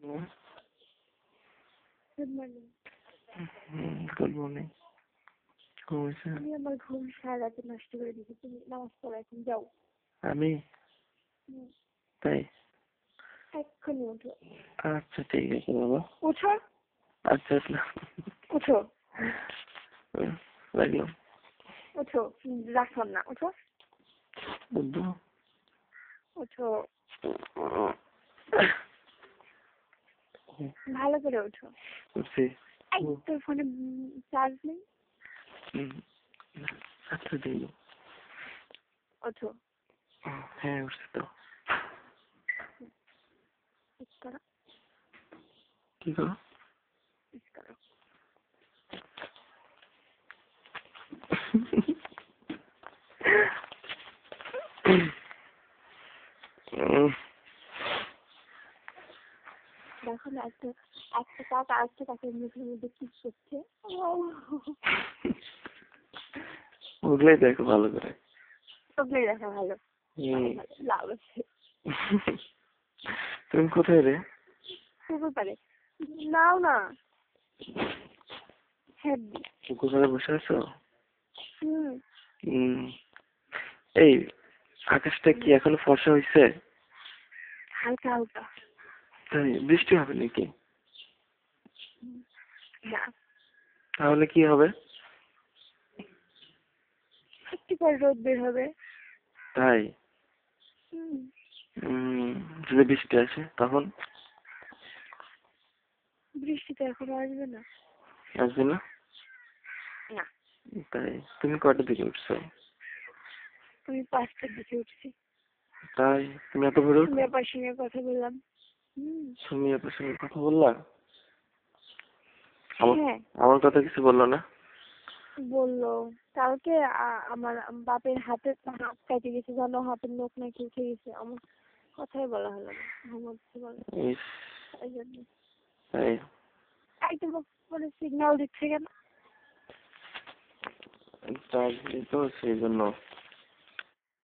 Hmm? Good morning. Good morning. ঘুমাইছে? তুমি আমার ঘুম সারা রাতে নষ্ট করে দিয়েছো। তুমি নামাজ পড়ো এখন যাও। আমি? তাই? এক্ষুনি উঠো। আচ্ছা ঠিক আছে বাবা। উঠো। আচ্ছা আসলাম। উঠো। লাগলাম। উঠো। রাখলাম না। উঠো। বুদ্ধু। উঠো। ভালো করে উঠো। উঠছি। এই তোর ফোনে চার্জ নেই? আচ্ছা দিল। ওঠো। হ্যাঁ উঠছি তো। পিস করো। কি করো? পিস করো। দেখো না একটা কাক আরেকটা কাকের মুখের মধ্যে কি করছে। ওগুলাই দেখো ভালো করে। ওগুলোই দেখা ভালো। লাভ আছে। তুমি কোথায় রে? পুকুর পাড়ে। নাও না। হ্যাঁ। কোথায় বসে আছো? হুম। এই আকাশটা কি এখনো ফর্সা হয়েছে? হালকা হালকা। তাই বৃষ্টি হবে নাকি? না। তাহলে কি হবে? একটু পর রোদ বের হবে। তাই? যদি বৃষ্টি আসে তখন? বৃষ্টি তো এখন আসবে না। আসবে না? না। তাই? তুমি কয়টার দিকে উঠছো? আমি 5টার দিকে উঠছি। তাই? তুমি এত ভোরে উঠো? সুমি আপার সঙ্গে কথা বললাম। সুমি আপার সঙ্গে কথা বললা? হ্যাঁ। আমার কথা কিছু বললো না? বললো কালকে আমার বাপের হাতের নখ কেটে গেছে, জানো, হাতের নখ নাকি উঠে গেছে। আমার কথাই বলা হলো না। ঘুমোচ্ছে বলে এই জন্য। তাই? একদম মানে সিগন্যাল দিচ্ছে কেন? চার্জ দিই তো সেই জন্য।